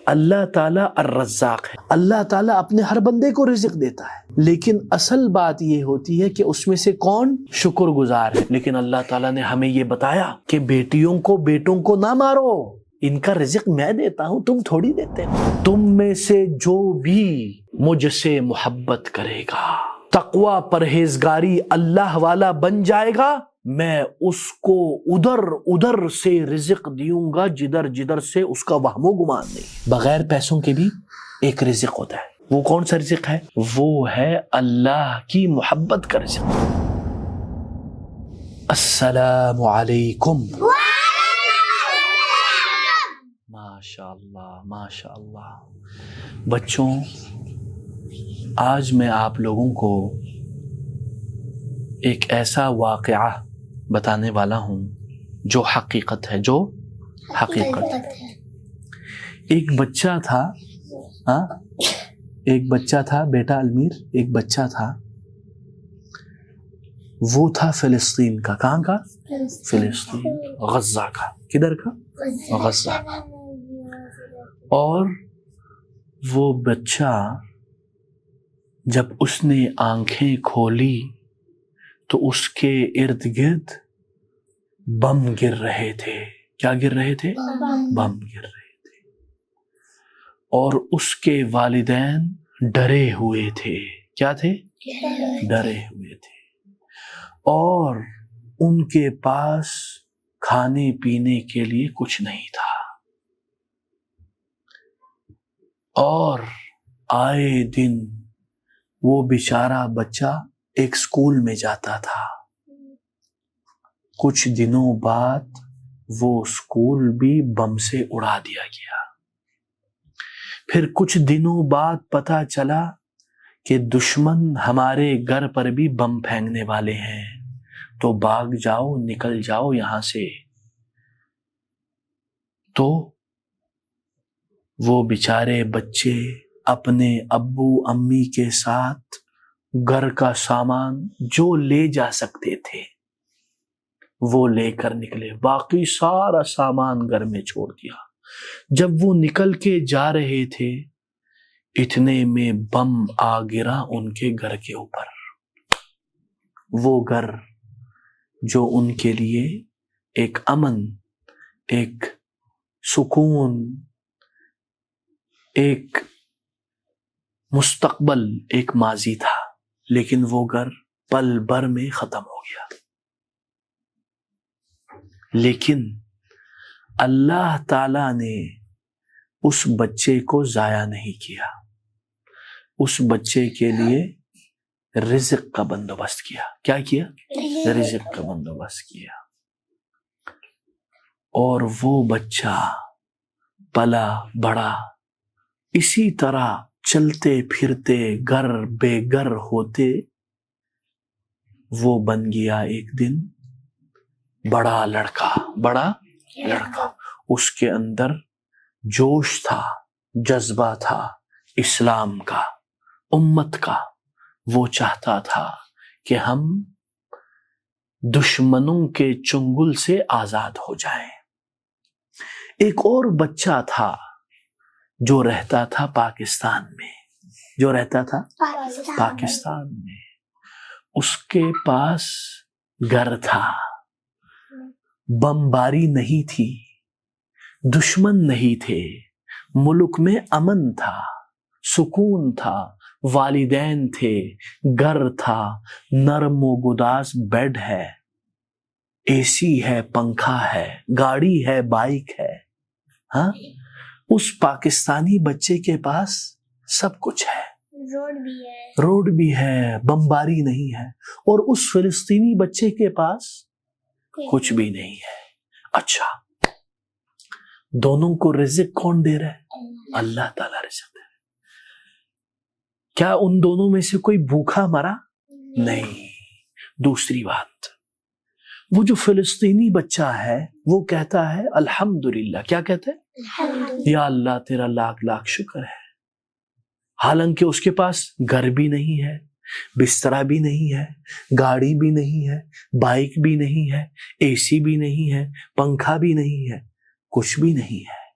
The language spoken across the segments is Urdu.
اللہ تعالیٰ الرزاق ہے، اللہ تعالیٰ اپنے ہر بندے کو رزق دیتا ہے، لیکن اصل بات یہ ہوتی ہے کہ اس میں سے کون شکر گزار ہے۔ لیکن اللہ تعالیٰ نے ہمیں یہ بتایا کہ بیٹیوں کو بیٹوں کو نہ مارو، ان کا رزق میں دیتا ہوں، تم تھوڑی دیتے ہو۔ تم میں سے جو بھی مجھ سے محبت کرے گا، تقوی پرہیزگاری اللہ والا بن جائے گا، میں اس کو ادھر سے رزق دیوں گا جدھر جدھر سے اس کا وہم و گمان نہیں۔ بغیر پیسوں کے بھی ایک رزق ہوتا ہے، وہ کون سا رزق ہے؟ وہ ہے اللہ کی محبت کا رزق۔ السلام علیکم۔ ماشاء اللہ ماشاء اللہ۔ بچوں، آج میں آپ لوگوں کو ایک ایسا واقعہ بتانے والا ہوں جو حقیقت ہے، ایک بچہ تھا بیٹا المیر، ایک بچہ تھا، وہ تھا فلسطین کا۔ کہاں کا؟ فلسطین، غزہ کا۔ کدھر کا؟ غزہ کا۔ اور وہ بچہ جب اس نے آنکھیں کھولی تو اس کے ارد گرد بم گر رہے تھے۔ کیا گر رہے تھے؟ بم گر رہے تھے۔ اور اس کے والدین ڈرے ہوئے تھے۔ کیا تھے؟ ڈرے ہوئے تھے۔ اور ان کے پاس کھانے پینے کے لیے کچھ نہیں تھا، اور آئے دن وہ بیچارہ بچہ ایک سکول میں جاتا تھا۔ کچھ دنوں بعد وہ سکول بھی بم سے اڑا دیا گیا۔ پھر کچھ دنوں بعد پتہ چلا کہ دشمن ہمارے گھر پر بھی بم پھینکنے والے ہیں، تو بھاگ جاؤ، نکل جاؤ یہاں سے۔ تو وہ بیچارے بچے اپنے ابو امی کے ساتھ گھر کا سامان جو لے جا سکتے تھے وہ لے کر نکلے، باقی سارا سامان گھر میں چھوڑ دیا۔ جب وہ نکل کے جا رہے تھے، اتنے میں بم آ گرا ان کے گھر کے اوپر۔ وہ گھر جو ان کے لیے ایک امن، ایک سکون، ایک مستقبل، ایک ماضی تھا، لیکن وہ گھر پل بھر میں ختم ہو گیا۔ لیکن اللہ تعالی نے اس بچے کو ضائع نہیں کیا، اس بچے کے لیے رزق کا بندوبست کیا۔ کیا کیا؟ رزق کا بندوبست کیا۔ اور وہ بچہ پلا بڑا، اسی طرح چلتے پھرتے گھر بے گھر ہوتے وہ بن گیا ایک دن بڑا لڑکا۔ اس کے اندر جوش تھا، جذبہ تھا اسلام کا، امت کا۔ وہ چاہتا تھا کہ ہم دشمنوں کے چنگل سے آزاد ہو جائیں۔ ایک اور بچہ تھا جو رہتا تھا پاکستان میں، پاکستان میں۔ اس کے پاس گھر تھا، بمباری نہیں تھی، دشمن نہیں تھے، ملک میں امن تھا، سکون تھا، والدین تھے، گھر تھا، نرم و گداز بیڈ ہے، اے سی ہے، پنکھا ہے، گاڑی ہے، بائک ہے۔ ہاں، اس پاکستانی بچے کے پاس سب کچھ ہے، روڈ بھی ہے، بمباری نہیں ہے، اور اس فلسطینی بچے کے پاس کچھ بھی نہیں ہے۔ اچھا، دونوں کو رزق کون دے رہا ہے؟ اللہ تعالیٰ رزق دے رہا ہے۔ کیا ان دونوں میں سے کوئی بھوکا مرا؟ نہیں۔ دوسری بات، وہ جو فلسطینی بچہ ہے وہ کہتا ہے الحمدللہ۔ کیا کہتا ہے؟ یا اللہ تیرا لاکھ لاکھ شکر ہے۔ حالانکہ اس کے پاس گھر بھی نہیں ہے، بسترا بھی نہیں ہے، گاڑی بھی نہیں ہے، بائک بھی نہیں ہے، اے سی بھی نہیں ہے، پنکھا بھی نہیں ہے، کچھ بھی نہیں ہے،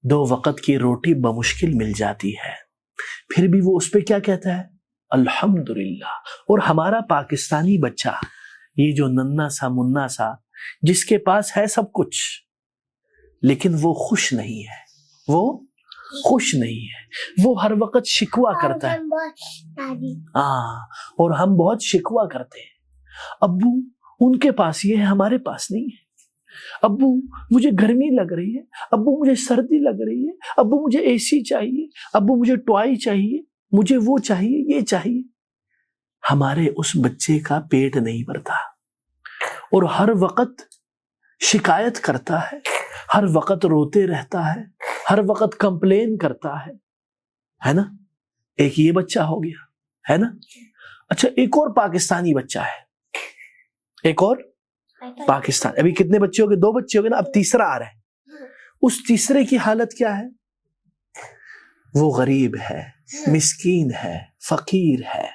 دو وقت کی روٹی بمشکل مل جاتی ہے، پھر بھی وہ اس پہ کیا کہتا ہے؟ الحمدللہ۔ اور ہمارا پاکستانی بچہ، یہ جو ننا سا منا سا، جس کے پاس ہے سب کچھ لیکن وہ خوش نہیں ہے، وہ خوش نہیں ہے، وہ ہر وقت شکوہ کرتا ہے۔ اور ہم بہت شکوہ کرتے ہیں، ابو ان کے پاس یہ ہے، ہمارے پاس نہیں ہے، ابو مجھے گرمی لگ رہی ہے، ابو مجھے سردی لگ رہی ہے، ابو مجھے اے سی چاہیے، ابو مجھے ٹوائی چاہیے، مجھے وہ چاہیے، یہ چاہیے۔ ہمارے اس بچے کا پیٹ نہیں بھرتا اور ہر وقت شکایت کرتا ہے، ہر وقت روتے رہتا ہے، ہر وقت کمپلین کرتا ہے نا۔ ایک یہ بچہ ہو گیا، ہے نا۔ اچھا، ایک اور پاکستانی بچہ ہے، ایک اور پاکستان، ابھی کتنے بچے ہو گئے؟ 2 بچے ہو گئے نا، اب تیسرا آ رہا ہے۔ اس تیسرے کی حالت کیا ہے؟ وہ غریب ہے، مسکین ہے، فقیر ہے،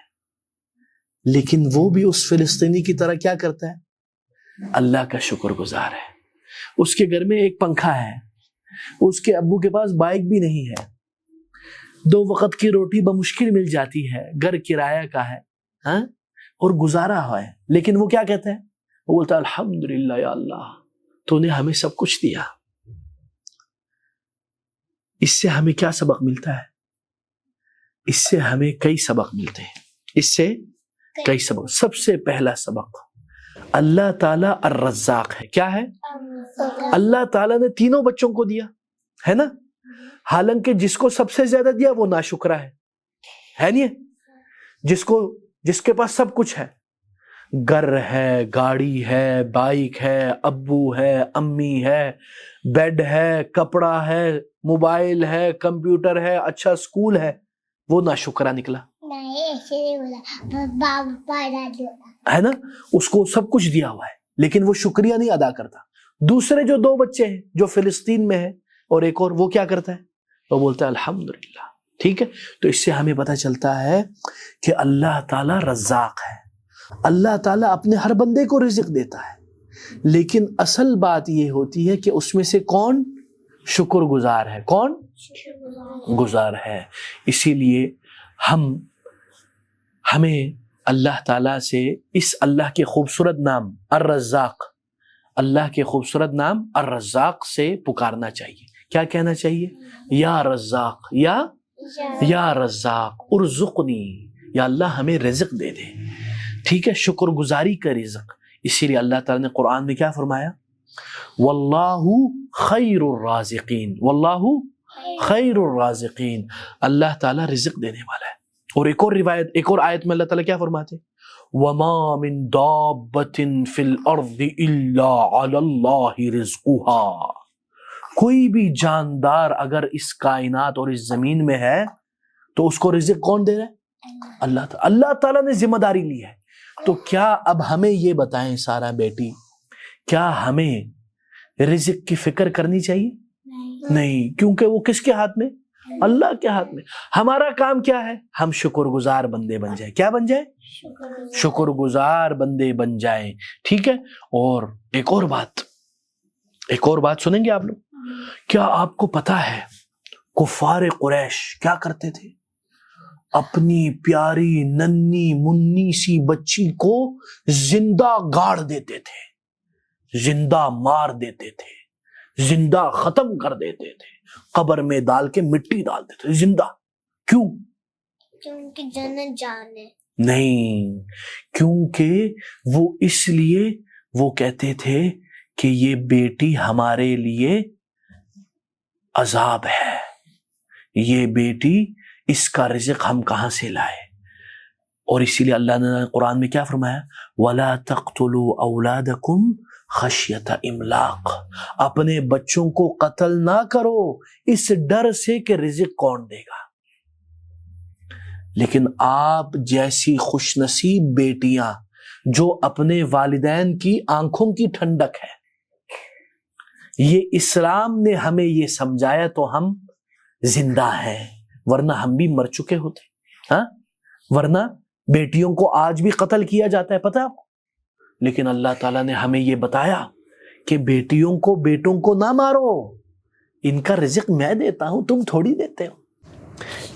لیکن وہ بھی اس فلسطینی کی طرح کیا کرتا ہے؟ اللہ کا شکر گزار ہے۔ اس کے گھر میں ایک پنکھا ہے، اس کے ابو کے پاس بائک بھی نہیں ہے، 2 وقت کی روٹی بمشکل مل جاتی ہے، گھر کرایہ کا ہے، ہاں، اور گزارا ہوا ہے، لیکن وہ کیا کہتا ہے؟ وہ بولتا ہے الحمدللہ یا اللہ، تو نے ہمیں سب کچھ دیا۔ اس سے ہمیں کیا سبق ملتا ہے؟ اس سے ہمیں کئی سبق ملتے ہیں، اس سے کئی سبق۔ سب سے پہلا سبق، اللہ تعالیٰ الرزاق ہے۔ کیا ہے؟ اللہ تعالیٰ نے تینوں بچوں کو دیا ہے نا، حالانکہ جس کو سب سے زیادہ دیا وہ ناشکرا ہے نہیں؟ جس کے پاس سب کچھ ہے، گھر ہے، گاڑی ہے، بائک ہے، ابو ہے، امی ہے، بیڈ ہے، کپڑا ہے، موبائل ہے، کمپیوٹر ہے، اچھا سکول ہے، وہ ناشکرا نکلا ہے نا۔ اس کو سب کچھ دیا ہوا ہے لیکن وہ شکریہ نہیں ادا کرتا۔ دوسرے جو 2 بچے ہیں جو فلسطین میں ہیں، اور ایک اور، وہ کیا کرتا ہے؟ وہ بولتا ہے الحمدللہ۔ ٹھیک ہے، تو اس سے ہمیں پتہ چلتا ہے کہ اللہ تعالیٰ رزاق ہے، اللہ تعالیٰ اپنے ہر بندے کو رزق دیتا ہے، لیکن اصل بات یہ ہوتی ہے کہ اس میں سے کون شکر گزار ہے، کون گزار ہے۔ اسی لیے ہمیں اللہ تعالیٰ سے اس اللہ کے خوبصورت نام الرزاق، اللہ کے خوبصورت نام الرزاق سے پکارنا چاہیے۔ کیا کہنا چاہیے؟ یا رزاق، یا رزاق ارزقنی، یا اللہ ہمیں رزق دے دے۔ ٹھیک ہے، شکر گزاری کا رزق۔ اسی لیے اللہ تعالیٰ نے قرآن میں کیا فرمایا؟ واللہ خیر الرازقین، واللہ خیر الرازقین، اللہ تعالیٰ رزق دینے والا ہے۔ اور ایک اور روایت، ایک اور آیت میں اللہ تعالیٰ کیا فرماتے؟ وما من دابۃ فی الارض الا علی اللہ رزقها، کوئی بھی جاندار اگر اس کائنات اور اس زمین میں ہے تو اس کو رزق کون دے رہا ہے؟ اللہ تعالیٰ نے ذمہ داری لی ہے۔ تو کیا اب ہمیں یہ بتائیں سارا بیٹی، کیا ہمیں رزق کی فکر کرنی چاہیے؟ نہیں، کیونکہ وہ کس کے ہاتھ میں؟ اللہ کے ہاتھ میں۔ ہمارا کام کیا ہے؟ ہم شکر گزار بندے بن جائیں۔ کیا بن جائیں؟ شکر گزار بندے بن جائیں۔ ٹھیک ہے، اور ایک اور بات سنیں گے آپ لوگ؟ کیا آپ کو پتا ہے کفار قریش کیا کرتے تھے؟ اپنی پیاری ننی منی سی بچی کو زندہ گاڑ دیتے تھے، زندہ مار دیتے تھے، زندہ ختم کر دیتے تھے، قبر میں ڈال کے مٹی ڈالتے تھے زندہ۔ کیوں؟ کیونکہ جنت جانے نہیں، کیونکہ وہ اس لیے وہ کہتے تھے کہ یہ بیٹی ہمارے لیے عذاب ہے، یہ بیٹی، اس کا رزق ہم کہاں سے لائے؟ اور اسی لیے اللہ نے قرآن میں کیا فرمایا؟ وَلَا تَقْتُلُوا أَوْلَادَكُمْ خَشْيَةَ إِمْلَاقٍ، اپنے بچوں کو قتل نہ کرو اس ڈر سے کہ رزق کون دے گا۔ لیکن آپ جیسی خوش نصیب بیٹیاں جو اپنے والدین کی آنکھوں کی ٹھنڈک ہے، یہ اسلام نے ہمیں یہ سمجھایا تو ہم زندہ ہیں، ورنہ ہم بھی مر چکے ہوتے ہاں، ورنہ بیٹیوں کو آج بھی قتل کیا جاتا ہے، پتہ ہے آپ کو؟ لیکن اللہ تعالیٰ نے ہمیں یہ بتایا کہ بیٹیوں کو بیٹوں کو نہ مارو، ان کا رزق میں دیتا ہوں، تم تھوڑی دیتے ہو۔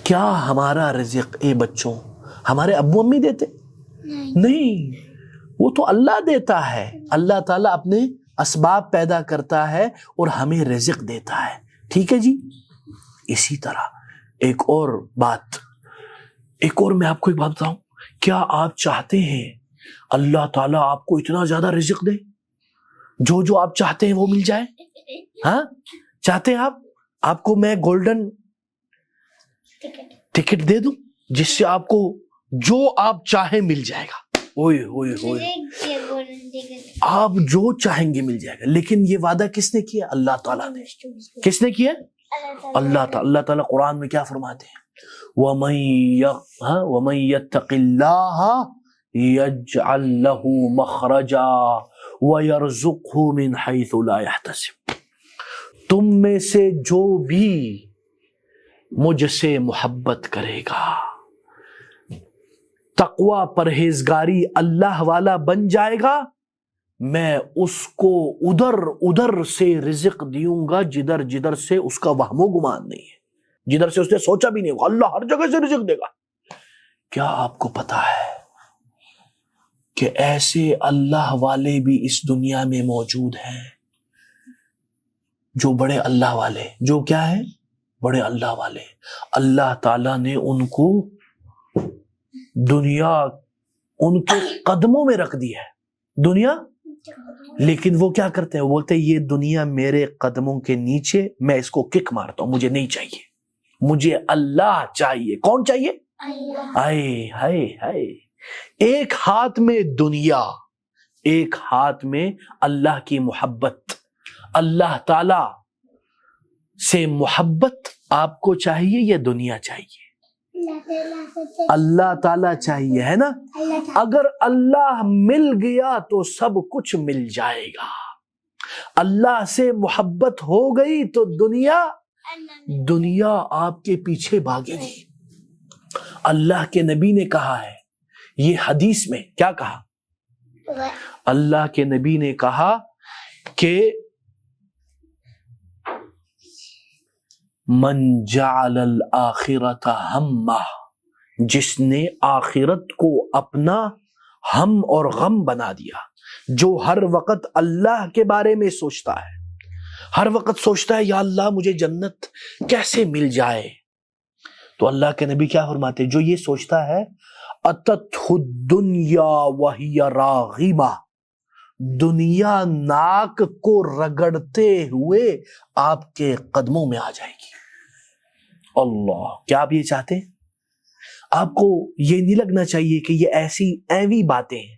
کیا ہمارا رزق اے بچوں ہمارے ابو امی دیتے؟ نہیں، وہ تو اللہ دیتا ہے۔ اللہ تعالیٰ اپنے اسباب پیدا کرتا ہے اور ہمیں رزق دیتا ہے، ٹھیک ہے جی۔ اسی طرح ایک اور میں آپ کو ایک بات بتاؤں، کیا آپ چاہتے ہیں اللہ تعالیٰ آپ کو اتنا زیادہ رزق دے جو آپ چاہتے ہیں وہ مل جائے؟ ہاں چاہتے ہیں آپ کو میں گولڈن ٹکٹ دے دوں جس سے آپ کو جو آپ چاہیں مل جائے گا؟ اوئے ہوئے ہوئے، آپ جو چاہیں گے مل جائے گا، لیکن یہ وعدہ کس نے کیا؟ اللہ تعالیٰ نے۔ کس نے کیا؟ اللہ تعالیٰ قرآن میں کیا فرماتے ہیں؟ وَمَن يَتَّقِ اللَّهَ يَجْعَل لَّهُ مَخْرَجًا وَيَرْزُقْهُ مِنْ حَيْثُ لَا يَحْتَسِبُ۔ تم میں سے جو بھی مجھ سے محبت کرے گا، تقوی پرہیزگاری اللہ والا بن جائے گا، میں اس کو ادھر سے رزق دیوں گا جدھر سے اس کا وہم و گمان نہیں ہے، جدھر سے اس نے سوچا بھی نہیں ہوگا، اللہ ہر جگہ سے رزق دے گا۔ کیا آپ کو پتا ہے کہ ایسے اللہ والے بھی اس دنیا میں موجود ہیں، جو بڑے اللہ والے، جو کیا ہے؟ بڑے اللہ والے۔ اللہ تعالیٰ نے ان کو دنیا ان کے قدموں میں رکھ دی ہے، دنیا، لیکن وہ کیا کرتے ہیں؟ وہ بولتے ہیں یہ دنیا میرے قدموں کے نیچے، میں اس کو کک مارتا ہوں، مجھے نہیں چاہیے، مجھے اللہ چاہیے۔ کون چاہیے؟ ہائے ہائے ہائے، ایک ہاتھ میں دنیا، ایک ہاتھ میں اللہ کی محبت۔ اللہ تعالی سے محبت آپ کو چاہیے یا دنیا چاہیے؟ اللہ تعالیٰ چاہیے، ہے نا؟ اگر اللہ مل گیا تو سب کچھ مل جائے گا۔ اللہ سے محبت ہو گئی تو دنیا آپ کے پیچھے بھاگے گی۔ اللہ کے نبی نے کہا ہے، یہ حدیث میں کیا کہا؟ اللہ کے نبی نے کہا کہ من جعل الآخرۃ ہمہ، جس نے آخرت کو اپنا ہم اور غم بنا دیا، جو ہر وقت اللہ کے بارے میں سوچتا ہے، ہر وقت سوچتا ہے یا اللہ مجھے جنت کیسے مل جائے، تو اللہ کے نبی کیا فرماتے؟ جو یہ سوچتا ہے اتتہ الدنیا وہی راغبہ، دنیا ناک کو رگڑتے ہوئے آپ کے قدموں میں آ جائے گی۔ اللہ، کیا آپ یہ چاہتے ہیں؟ آپ کو یہ نہیں لگنا چاہیے کہ یہ ایسی ایوی باتیں ہیں،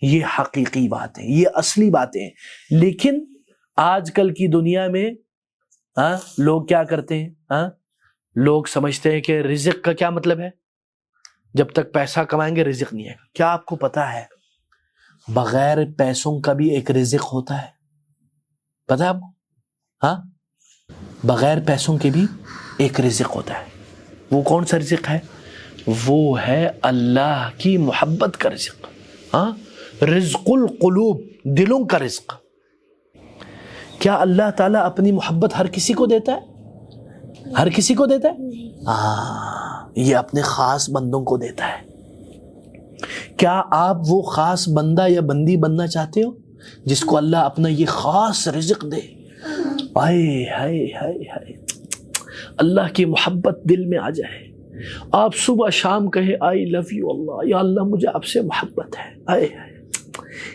یہ حقیقی باتیں، یہ اصلی باتیں ہیں۔ لیکن آج کل کی دنیا میں لوگ کیا کرتے ہیں؟ لوگ سمجھتے ہیں کہ رزق کا کیا مطلب ہے؟ جب تک پیسہ کمائیں گے رزق نہیں ہے۔ کیا آپ کو پتا ہے بغیر پیسوں کا بھی ایک رزق ہوتا ہے؟ پتا ہے آپ کو؟ بغیر پیسوں کے بھی ایک رزق ہوتا ہے۔ وہ کون سا رزق ہے؟ وہ ہے اللہ کی محبت کا رزق۔ رزق القلوب، دلوں کا رزق۔ کیا اللہ تعالیٰ اپنی محبت ہر کسی کو دیتا ہے؟ ہر کسی کو دیتا ہے؟ یہ اپنے خاص بندوں کو دیتا ہے۔ کیا آپ وہ خاص بندہ یا بندی بننا چاہتے ہو جس کو اللہ اپنا یہ خاص رزق دے؟ ہائے ہائے ہائے ہائے، اللہ کی محبت دل میں آ جائے، آپ صبح شام کہے آئی لو یو اللہ، یا اللہ مجھے آپ سے محبت ہے۔ ہائے ہائے،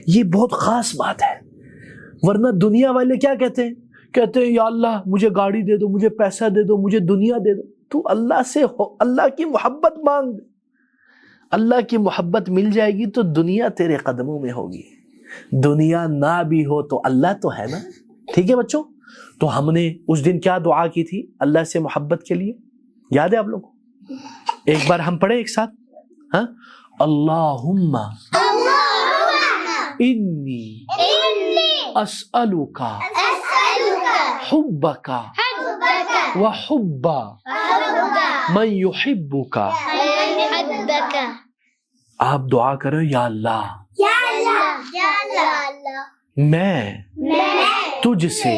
یہ بہت خاص بات ہے۔ ورنہ دنیا والے کیا کہتے ہیں؟ یا اللہ مجھے گاڑی دے دو، مجھے پیسہ دے دو، مجھے دنیا دے دو۔ تو اللہ سے اللہ کی محبت مانگ، اللہ کی محبت مل جائے گی تو دنیا تیرے قدموں میں ہوگی۔ دنیا نہ بھی ہو تو اللہ تو ہے نا، ٹھیک ہے بچوں؟ تو ہم نے اس دن کیا دعا کی تھی اللہ سے محبت کے لیے؟ یاد ہے آپ لوگوں کو؟ ایک بار ہم پڑھیں ایک ساتھ، اللہم انی اسألک حبک وحب من یحبک۔ آپ دعا کرو، یا اللہ میں تجھ سے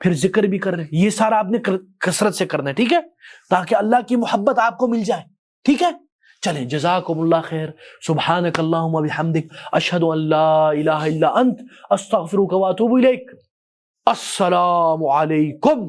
پھر ذکر بھی کر رہے ہیں. یہ سارا آپ نے کثرت سے کرنا ہے, ٹھیک ہے, تاکہ اللہ کی محبت آپ کو مل جائے. ٹھیک ہے, چلیں, جزاکم اللہ خیر. سبحانک اللہم و بحمدک, اشہد ان لا الہ الا انت, استغفرک و اتوب الیک. السلام علیکم.